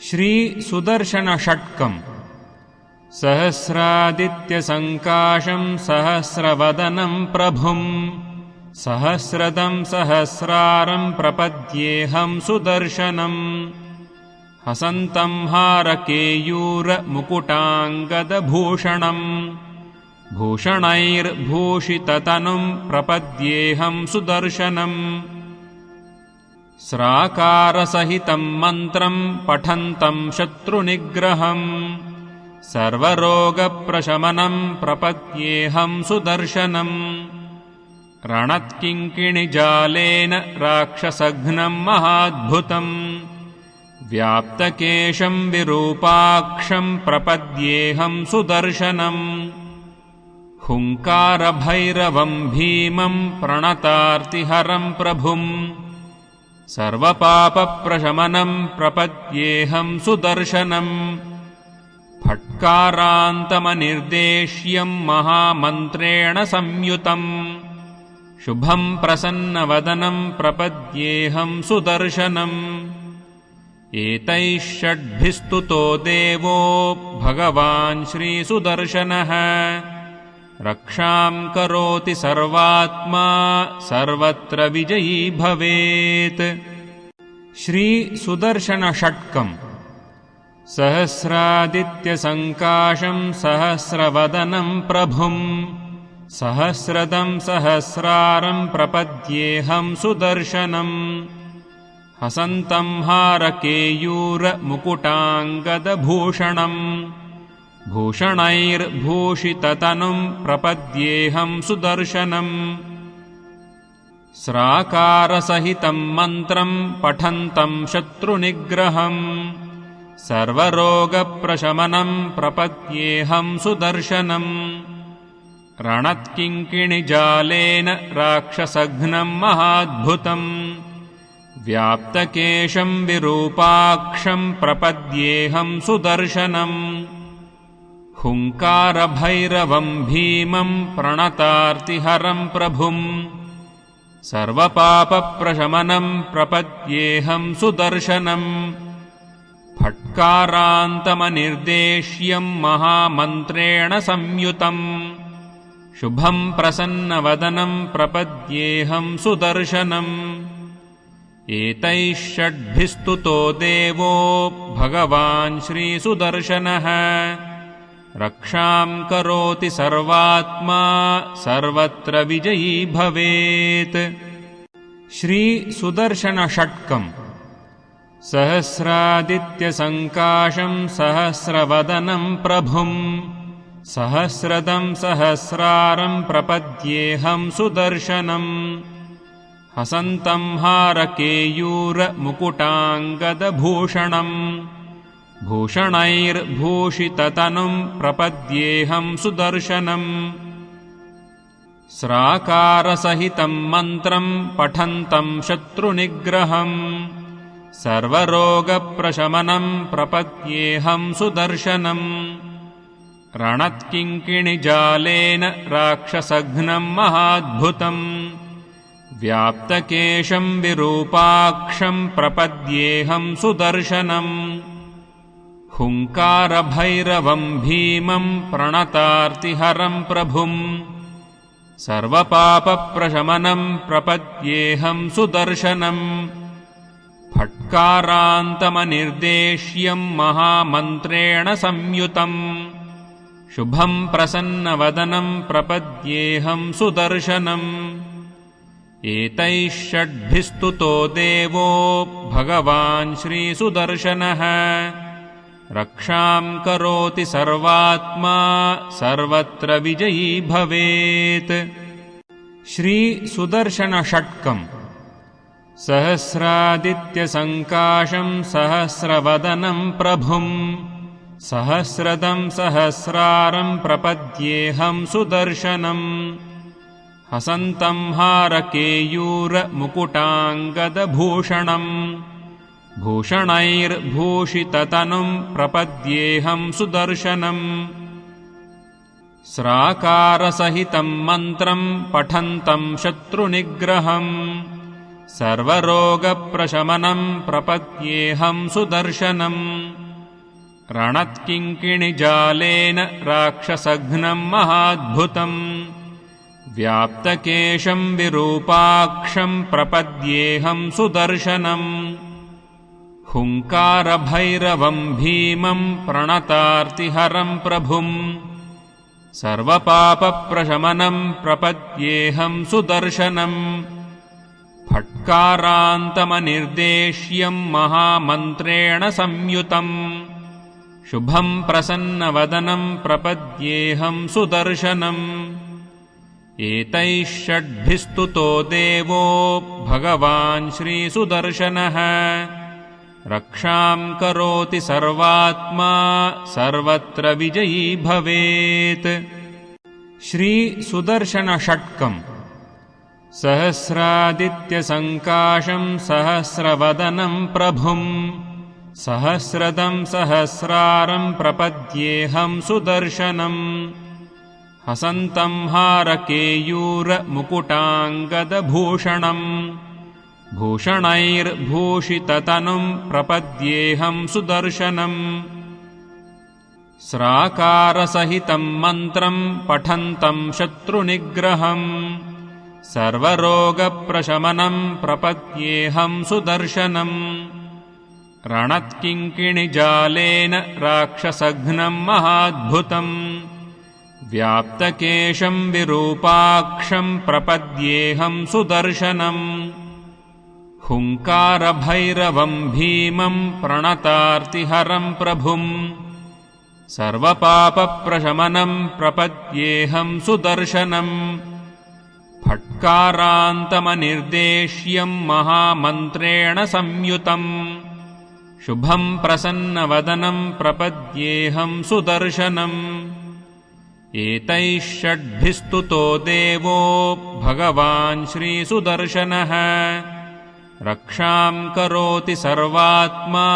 श्रीसुदर्शनषट्कम्। सहस्रादित्यसङ्काशम् सहस्रवदनम् प्रभुम् सहस्रदम् सहस्रारम् प्रपद्येऽहम् सुदर्शनम्। हसन्तम् हारकेयूरमुकुटाङ्गदभूषणम् भूषणैर्भूषिततनुम् प्रपद्येऽहम् सुदर्शनम्। स्राकारसहितम् मन्त्रम् पठन्तम् शत्रुनिग्रहम् सर्वरोगप्रशमनम् प्रपद्येऽहम् सुदर्शनम्। रणत्किङ्किणिजालेन राक्षसघ्नम् महाद्भुतम् व्याप्तकेशम् विरूपाक्षम् प्रपद्येऽहम् सुदर्शनम्। हुङ्कारभैरवम् भीमम् प्रणतार्तिहरम् प्रभुम् सर्वपापप्रशमनम् प्रपद्येऽहम् सुदर्शनम्। फट्कारान्तमनिर्देश्यम् महामन्त्रेण संयुतम् शुभम् प्रसन्नवदनम् प्रपद्येऽहम् सुदर्शनम्। एतैः षड्भिस्तुतो देवो भगवान् श्रीसुदर्शनः रक्षाम् करोति सर्वात्मा सर्वत्र विजयी भवेत्। श्रीसुदर्शनषट्कम्। सहस्रादित्यसङ्काशम् सहस्रवदनम् प्रभुम् सहस्रदम् सहस्रारम् प्रपद्येऽहम् सुदर्शनम्। हसन्तम् हारकेयूरमुकुटाङ्गदभूषणम् भूषणैर्भूषिततनुम् प्रपद्येऽहम् सुदर्शनम्। स्राकारसहितम् मन्त्रम् पठन्तम् शत्रुनिग्रहम् सर्वरोगप्रशमनम् प्रपद्येऽहम् सुदर्शनम्। रणत्किङ्किणिजालेन राक्षसघ्नम् महाद्भुतम् व्याप्तकेशम् विरूपाक्षम् प्रपद्येऽहम् सुदर्शनम्। हुङ्कारभैरवम् भीमम् प्रणतार्तिहरम् प्रभुम् सर्वपापप्रशमनम् प्रपद्येऽहम् सुदर्शनम्। फट्कारान्तमनिर्देश्यम् महामन्त्रेण संयुतम् शुभम् प्रसन्नवदनम् प्रपद्येऽहम् सुदर्शनम्। एतैः षड्भिस्तुतो देवो भगवान् श्रीसुदर्शनः रक्षाम् करोति सर्वात्मा सर्वत्र विजयी भवेत्। श्रीसुदर्शनषट्कम्। सहस्रादित्यसङ्काशम् सहस्रवदनम् प्रभुम् सहस्रदम् सहस्रारम् प्रपद्येऽहम् सुदर्शनम्। हसन्तम् हारकेयूरमुकुटाङ्गदभूषणम् भूषणैर्भूषिततनुम् प्रपद्येऽहम् सुदर्शनम्। स्राकारसहितम् मन्त्रम् पठन्तम् शत्रुनिग्रहम् सर्वरोगप्रशमनम् प्रपद्येऽहम् सुदर्शनम्। रणत्किङ्किणिजालेन राक्षसघ्नम् महाद्भुतम् व्याप्तकेशम् विरूपाक्षम् प्रपद्येऽहम् सुदर्शनम्। हुङ्कारभैरवम् भीमम् प्रणतार्तिहरम् प्रभुम् सर्वपापप्रशमनम् प्रपद्येऽहम् सुदर्शनम्। फट्कारान्तमनिर्देश्यम् महामन्त्रेण संयुतम् शुभम् प्रसन्नवदनम् प्रपद्येऽहम् सुदर्शनम्। एतैः षड्भिस्तुतो देवो भगवान् श्रीसुदर्शनः रक्षाम् करोति सर्वात्मा सर्वत्र विजयी भवेत्। श्रीसुदर्शनषट्कम्। सहस्रादित्यसङ्काशम् सहस्रवदनम् प्रभुम् सहस्रदम् सहस्रारम् प्रपद्येऽहम् सुदर्शनम्। हसन्तम् हारकेयूरमुकुटाङ्गदभूषणम् भूषणैर्भूषिततनुम् प्रपद्येऽहम् सुदर्शनम्। स्राकारसहितम् मन्त्रम् पठन्तम् शत्रुनिग्रहम् सर्वरोगप्रशमनं प्रपद्येऽहं सुदर्शनम् रणत्किङ्किणिजालेन राक्षसघ्नं महाद्भुतम् व्याप्तकेशं विरूपाक्षं प्रपद्येऽहं सुदर्शनम् हुङ्कारभैरवं भीमं प्रणतार्तिहरं प्रभुम् सर्वपापप्रशमनं प्रपद्येऽहं सुदर्शनम् फट्कारान्तमनिर्देश्यं महामन्त्रेण संयुतम् शुभं प्रसन्नवदनं प्रपद्येऽहं सुदर्शनम् एतैः षड्भिस्तुतो देवो भगवान् श्रीसुदर्शनः रक्षां करोति सर्वात्मा सर्वत्र विजयी भवेत्। श्रीसुदर्शनषट्कम् सहस्रादित्यसङ्काशं सहस्रवदनं प्रभुं सहस्रदं सहस्रारं प्रपद्येऽहं सुदर्शनम् हसन्तं हारकेयूरमुकुटाङ्गदभूषणम् भूषणैर्भूषिततनुं प्रपद्येऽहं सुदर्शनम् स्राकारसहितं मन्त्रं पठन्तं शत्रुनिग्रहम् सर्वरोगप्रशमनं प्रपद्येऽहं सुदर्शनम् रणत्किङ्किणिजालेन राक्षसघ्नं महाद्भुतम् व्याप्तकेशं विरूपाक्षं प्रपद्येऽहं सुदर्शनम् हुङ्कारभैरवं भीमं प्रणतार्तिहरं प्रभुम् सर्वपापप्रशमनं प्रपद्येऽहं सुदर्शनम् फट्कारान्तमनिर्देश्यं महामन्त्रेण संयुतम् शुभं प्रसन्नवदनं प्रपद्येऽहं सुदर्शनम् एतैः षड्भिस्तुतो देवो भगवान् श्रीसुदर्शनः रक्षां करोति सर्वात्मा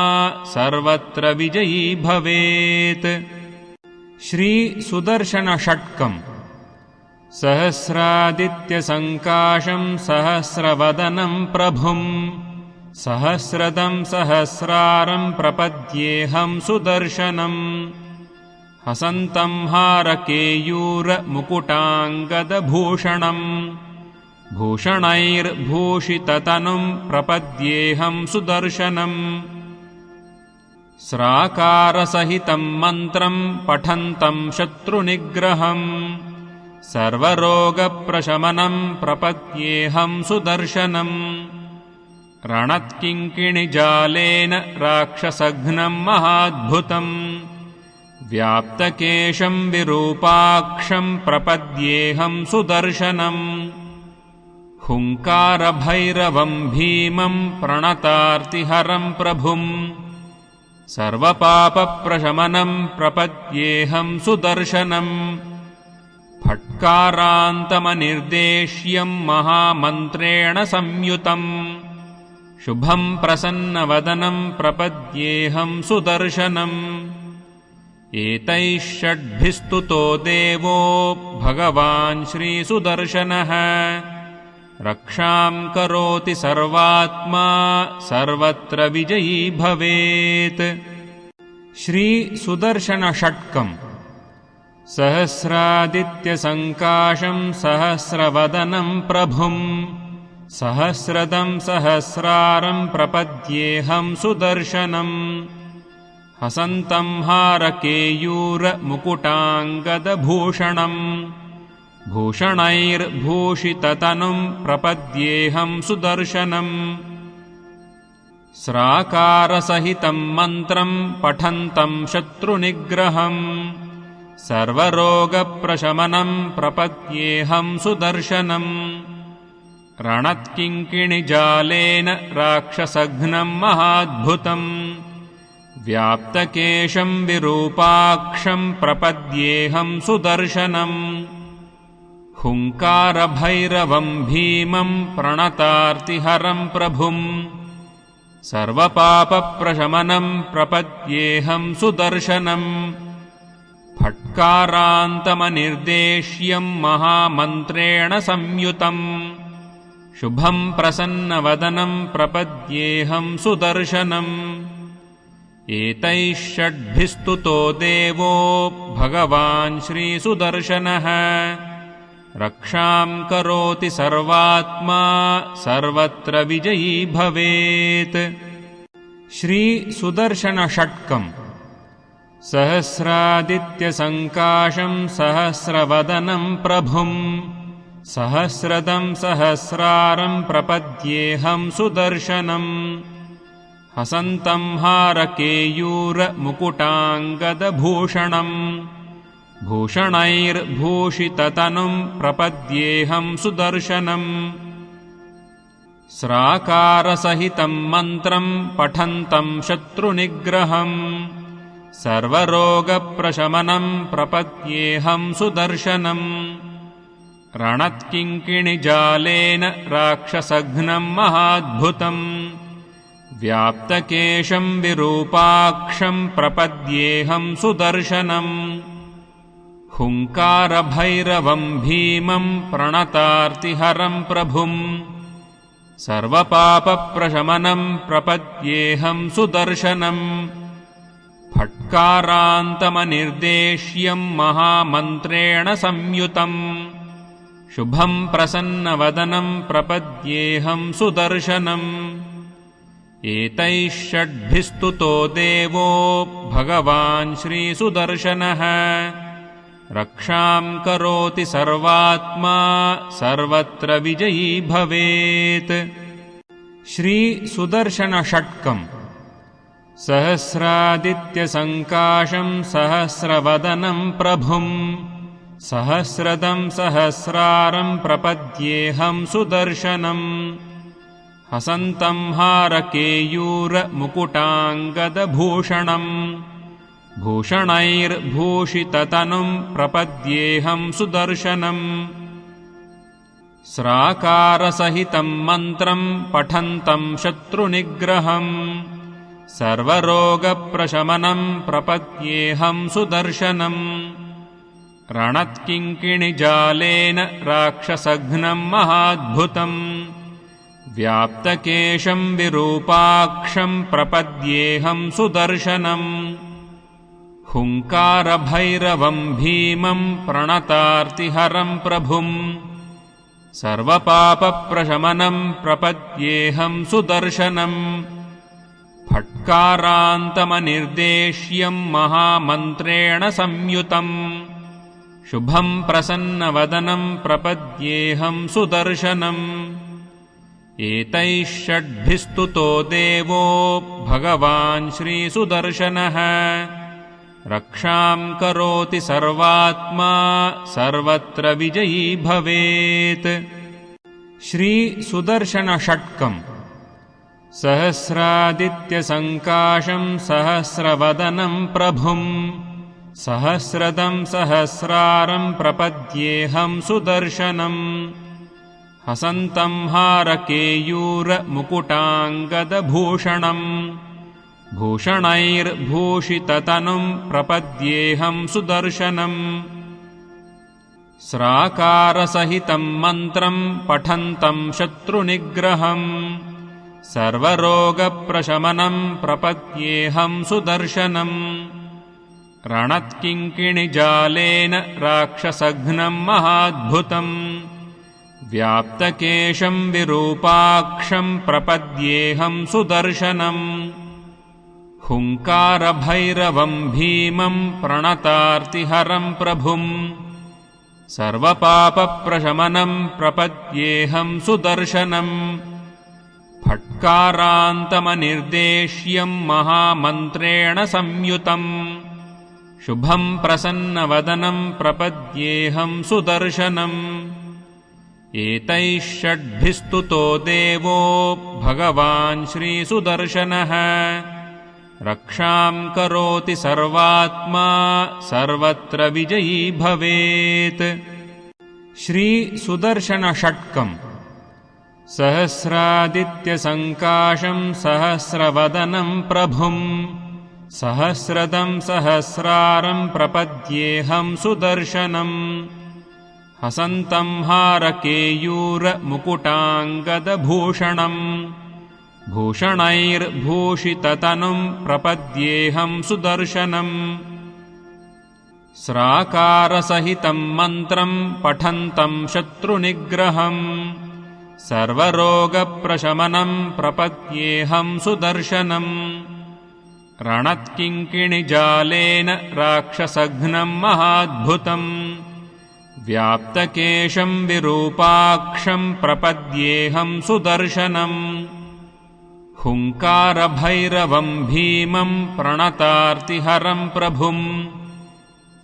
सर्वत्र विजयी भवेत्। श्रीसुदर्शनषट्कम् सहस्रादित्यसङ्काशं सहस्रवदनं प्रभुं सहस्रदं सहस्रारं प्रपद्येऽहं सुदर्शनम् हसन्तं हारकेयूरमुकुटाङ्गदभूषणम् भूषणैर्भूषिततनुं प्रपद्येऽहं सुदर्शनम् स्राकारसहितं मन्त्रं पठन्तं शत्रुनिग्रहम् सर्वरोगप्रशमनं प्रपद्येऽहं सुदर्शनम् रणत्किङ्किणिजालेन राक्षसघ्नं महाद्भुतम् व्याप्तकेशं विरूपाक्षं प्रपद्येऽहं सुदर्शनम् हुङ्कारभैरवं भीमं प्रणतार्तिहरं प्रभुम् सर्वपापप्रशमनं प्रपद्येऽहं सुदर्शनम् फट्कारान्तमनिर्देश्यं महामन्त्रेण संयुतम् शुभं प्रसन्नवदनं प्रपद्येऽहं सुदर्शनम् एतैः षड्भिस्तुतो देवो भगवान् श्रीसुदर्शनः रक्षां करोति सर्वात्मा सर्वत्र विजयी भवेत्। श्रीसुदर्शनषट्कम् सहस्रादित्यसङ्काशं सहस्रवदनं प्रभुं सहस्रदं सहस्रारं प्रपद्येऽहं सुदर्शनम् हसन्तं हारकेयूरमुकुटाङ्गदभूषणम् भूषणैर्भूषिततनुं प्रपद्येऽहं सुदर्शनम् स्राकारसहितं मन्त्रं पठन्तं शत्रुनिग्रहम् सर्वरोगप्रशमनं प्रपद्येऽहं सुदर्शनम् रणत्किङ्किणिजालेन राक्षसघ्नं महाद्भुतम् व्याप्तकेशं विरूपाक्षं प्रपद्येऽहं सुदर्शनम् हुङ्कारभैरवं भीमं प्रणतार्तिहरं प्रभुम् सर्वपापप्रशमनं प्रपद्येऽहं सुदर्शनम् फट्कारान्तमनिर्देश्यं महामन्त्रेण संयुतम् शुभं प्रसन्नवदनं प्रपद्येऽहं सुदर्शनम् एतैः षड्भिस्तुतो देवो भगवान् श्रीसुदर्शनः रक्षां करोति सर्वात्मा सर्वत्र विजयी भवेत्। श्रीसुदर्शनषट्कम्। सहस्रादित्यसङ्काशं सहस्रवदनं प्रभुं सहस्रदं सहस्रारं प्रपद्येऽहं सुदर्शनम् हसन्तं हारकेयूरमुकुटाङ्गदभूषणम् भूषणैर्भूषिततनुं प्रपद्येऽहं सुदर्शनम् स्राकारसहितं मन्त्रं पठन्तं शत्रुनिग्रहम् सर्वरोगप्रशमनं प्रपद्येऽहं सुदर्शनम् रणत्किङ्किणिजालेन राक्षसघ्नं महाद्भुतम् व्याप्तकेशं विरूपाक्षं प्रपद्येऽहं सुदर्शनम् हुङ्कारभैरवं भीमं प्रणतार्तिहरं प्रभुम् सर्वपापप्रशमनं प्रपद्येऽहं सुदर्शनम् फट्कारान्तमनिर्देश्यं महामन्त्रेण संयुतम् शुभं प्रसन्नवदनं प्रपद्येऽहं सुदर्शनम् एतैः षड्भिस्तुतो देवो भगवान् श्रीसुदर्शनः रक्षां करोति सर्वात्मा सर्वत्र विजयी भवेत्। श्रीसुदर्शनषट्कम्। सहस्रादित्यसङ्काशं सहस्रवदनं प्रभुं सहस्रदं सहस्रारं प्रपद्येऽहं सुदर्शनम् हसन्तं हारकेयूरमुकुटाङ्गदभूषणम् भूषणैर्भूषिततनुं प्रपद्येऽहं सुदर्शनम् स्राकारसहितं मन्त्रं पठन्तं शत्रुनिग्रहम् सर्वरोगप्रशमनं प्रपद्येऽहं सुदर्शनम् रणत्किङ्किणिजालेन राक्षसघ्नं महाद्भुतम् व्याप्तकेशं विरूपाक्षं प्रपद्येऽहं सुदर्शनम् हुङ्कारभैरवं भीमं प्रणतार्तिहरं प्रभुम् सर्वपापप्रशमनं प्रपद्येऽहं सुदर्शनम् फट्कारान्तमनिर्देश्यं महामन्त्रेण संयुतम् शुभं प्रसन्नवदनं प्रपद्येऽहं सुदर्शनम् एतैः षड्भिस्तुतो देवो भगवान् श्रीसुदर्शनः रक्षां करोति सर्वात्मा सर्वत्र विजयी भवेत्। श्रीसुदर्शनषट्कम्। सहस्रादित्यसङ्काशं सहस्रवदनं प्रभुं सहस्रदं सहस्रारं प्रपद्येऽहं सुदर्शनम् हसन्तं हारकेयूरमुकुटाङ्गदभूषणम् भूषणैर्भूषिततनुं प्रपद्येऽहं सुदर्शनम् स्राकारसहितं मन्त्रं पठन्तं शत्रुनिग्रहम् सर्वरोगप्रशमनं प्रपद्येऽहं सुदर्शनम् रणत्किङ्किणिजालेन राक्षसघ्नं महाद्भुतम् व्याप्तकेशं विरूपाक्षं प्रपद्येऽहं सुदर्शनम् हुङ्कारभैरवं भीमं प्रणतार्तिहरं प्रभुम् सर्वपापप्रशमनं प्रपद्येऽहं सुदर्शनम् फट्कारान्तमनिर्देश्यं महामन्त्रेण संयुतम् शुभं प्रसन्नवदनं प्रपद्येऽहं सुदर्शनम् एतैः षड्भिस्तुतो देवो भगवान् श्रीसुदर्शनः रक्षां करोति सर्वात्मा सर्वत्र विजयी भवेत्। श्रीसुदर्शनषट्कम्। सहस्रादित्यसङ्काशं सहस्रवदनं प्रभुं सहस्रदं सहस्रारं प्रपद्येऽहं सुदर्शनम् हसन्तं हारकेयूरमुकुटाङ्गदभूषणम् भूषणैर्भूषिततनुं प्रपद्येऽहं सुदर्शनम् स्राकारसहितं मन्त्रं पठन्तं शत्रुनिग्रहम् सर्वरोगप्रशमनं प्रपद्येऽहं सुदर्शनम् रणत्किङ्किणिजालेन राक्षसघ्नं महाद्भुतम् व्याप्तकेशं विरूपाक्षं प्रपद्येऽहं सुदर्शनम् हुङ्कारभैरवं भीमं प्रणतार्तिहरं प्रभुम्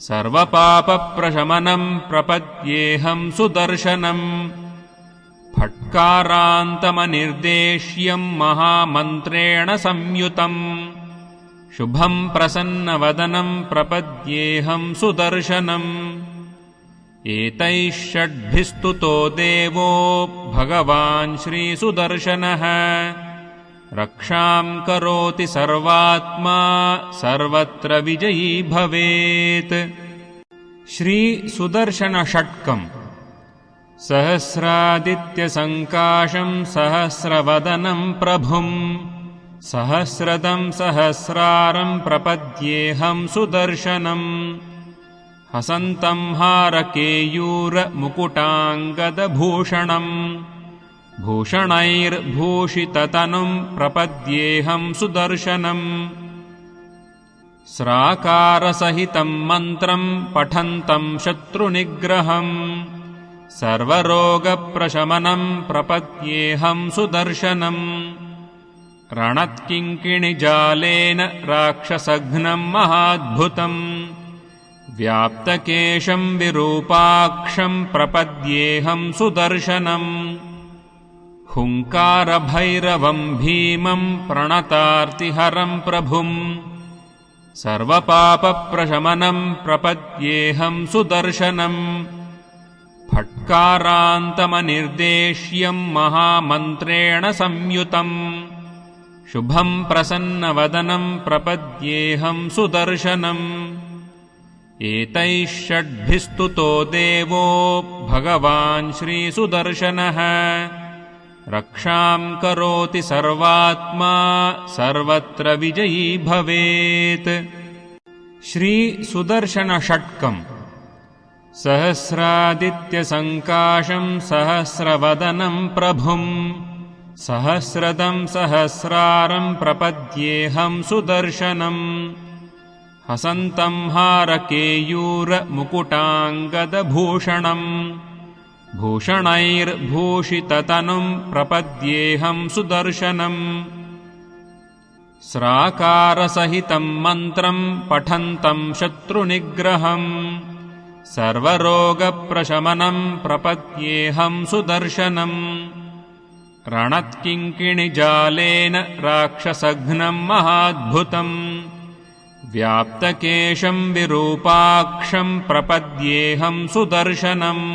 सर्वपापप्रशमनं प्रपद्येऽहं सुदर्शनम् फट्कारान्तमनिर्देश्यं महामन्त्रेण संयुतम् शुभं प्रसन्नवदनं प्रपद्येऽहं सुदर्शनम् एतैः षड्भिस्तुतो देवो भगवान् श्रीसुदर्शनः रक्षां करोति सर्वात्मा सर्वत्र विजयी भवेत्। श्रीसुदर्शनषट्कम्। सहस्रादित्यसङ्काशं सहस्रवदनं प्रभुम् सहस्रदं सहस्रारं प्रपद्येऽहं सुदर्शनम् हसन्तं हारकेयूरमुकुटाङ्गदभूषणम् भूषणैर्भूषिततनुं प्रपद्येऽहं सुदर्शनम् स्राकारसहितं मन्त्रं पठन्तं शत्रुनिग्रहम् सर्वरोगप्रशमनं प्रपद्येऽहं सुदर्शनम् रणत्किङ्किणिजालेन राक्षसघ्नं महाद्भुतम् व्याप्तकेशं विरूपाक्षं प्रपद्येऽहं सुदर्शनम् हुङ्कारभैरवं भीमं प्रणतार्तिहरं प्रभुम् सर्वपापप्रशमनं प्रपद्येऽहं सुदर्शनम् फट्कारान्तमनिर्देश्यं महामन्त्रेण संयुतम् शुभं प्रसन्नवदनं प्रपद्येऽहं सुदर्शनम् एतैः षड्भिस्तुतो देवो भगवान् श्रीसुदर्शनः रक्षां करोति सर्वात्मा सर्वत्र विजयी भवेत्। श्रीसुदर्शनषट्कम्। सहस्रादित्यसङ्काशं सहस्रवदनं प्रभुम् सहस्रदं सहस्रारं प्रपद्येऽहं सुदर्शनम् हसन्तं हारकेयूरमुकुटाङ्गदभूषणम् भूषणैर्भूषिततनुं प्रपद्येऽहं सुदर्शनम् स्राकारसहितं मन्त्रं पठन्तं शत्रुनिग्रहम् सर्वरोगप्रशमनं प्रपद्येऽहं सुदर्शनम् रणत्किङ्किणिजालेन राक्षसघ्नं महाद्भुतम् व्याप्तकेशं विरूपाक्षं प्रपद्येऽहं सुदर्शनम्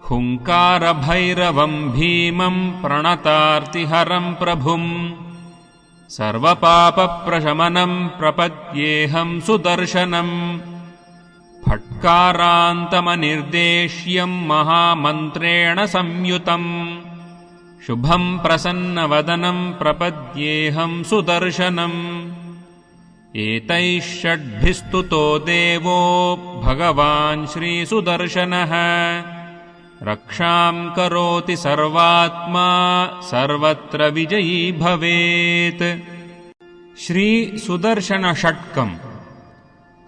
हुङ्कारभैरवं भीमं प्रणतार्तिहरं प्रभुम् सर्वपापप्रशमनं प्रपद्येऽहं सुदर्शनम् फट्कारान्तमनिर्देश्यं महामन्त्रेण संयुतम् शुभं प्रसन्नवदनं प्रपद्येऽहं सुदर्शनम् एतैः षड्भिस्तुतो देवो भगवान् श्रीसुदर्शनः रक्षां करोति सर्वात्मा सर्वत्र विजयी भवेत्। श्रीसुदर्शनषट्कम्।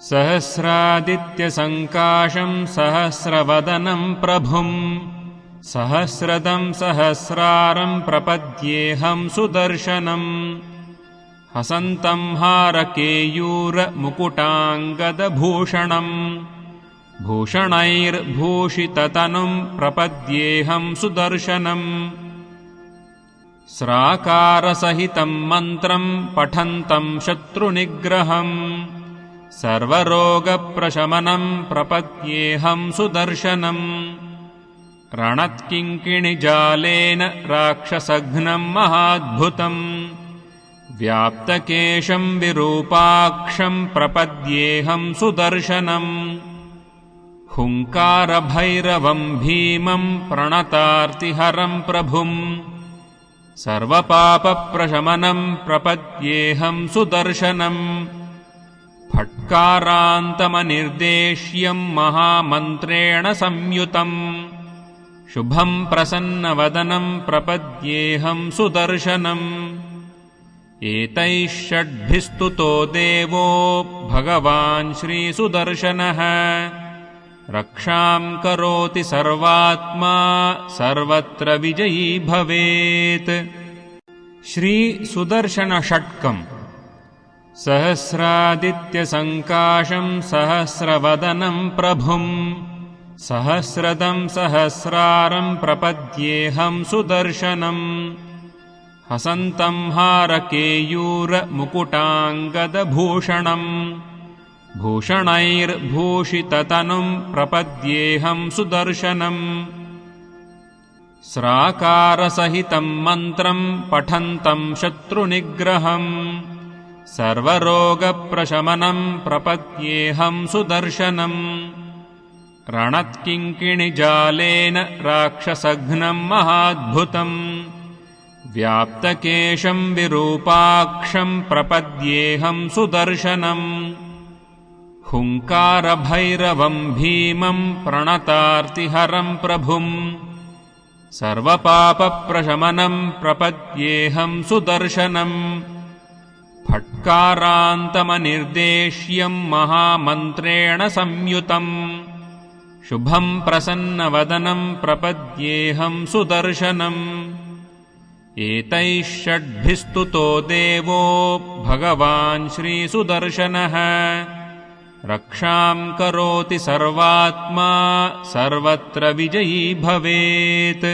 सहस्रादित्यसङ्काशं सहस्रवदनं प्रभुम् सहस्रदं सहस्रारं प्रपद्येऽहं सुदर्शनम् हसन्तं हारकेयूरमुकुटाङ्गदभूषणम् भूषणैर्भूषिततनुं प्रपद्येऽहं सुदर्शनम् स्राकारसहितं मन्त्रं पठन्तं शत्रुनिग्रहम् सर्वरोगप्रशमनं प्रपद्येऽहं सुदर्शनम् रणत्किङ्किणिजालेन राक्षसघ्नं महाद्भुतम् व्याप्तकेशं विरूपाक्षं प्रपद्येऽहं सुदर्शनम् हुङ्कारभैरवम् भीमम् प्रणतार्तिहरम् प्रभुम् सर्वपापप्रशमनम् प्रपद्येऽहम् सुदर्शनम् फट्कारान्तमनिर्देश्यम् महामन्त्रेण संयुतम् शुभम् प्रसन्नवदनम् प्रपद्येऽहम् सुदर्शनम् एतैः षड्भिस्तुतो देवो भगवान् श्रीसुदर्शनः रक्षाम् करोति सर्वात्मा सर्वत्र विजयी भवेत्। श्रीसुदर्शनषट्कम्। सहस्रादित्यसङ्काशम् सहस्रवदनम् प्रभुम् सहस्रदम् सहस्रारम् प्रपद्येऽहम् सुदर्शनम् हसन्तम् हारकेयूरमुकुटाङ्गदभूषणम् भूषणैर्भूषिततनुम् प्रपद्येऽहम् सुदर्शनम् स्राकारसहितम् मन्त्रम् पठन्तम् शत्रुनिग्रहम् सर्वरोगप्रशमनम् प्रपद्येऽहम् सुदर्शनम् रणत्किङ्किणिजालेन राक्षसघ्नम् महाद्भुतम् व्याप्तकेशम् विरूपाक्षम् प्रपद्येऽहम् सुदर्शनम् हुङ्कारभैरवम् भीमम् प्रणतार्तिहरम् प्रभुम् सर्वपापप्रशमनम् प्रपद्येऽहम् सुदर्शनम् फट्कारान्तमनिर्देश्यम् महामन्त्रेण संयुतम् शुभम् प्रसन्नवदनम् प्रपद्येऽहम् सुदर्शनम् एतैः षड्भिस्तुतो देवो भगवान् श्रीसुदर्शनः रक्षाम् करोति सर्वात्मा सर्वत्र विजयी भवेत्।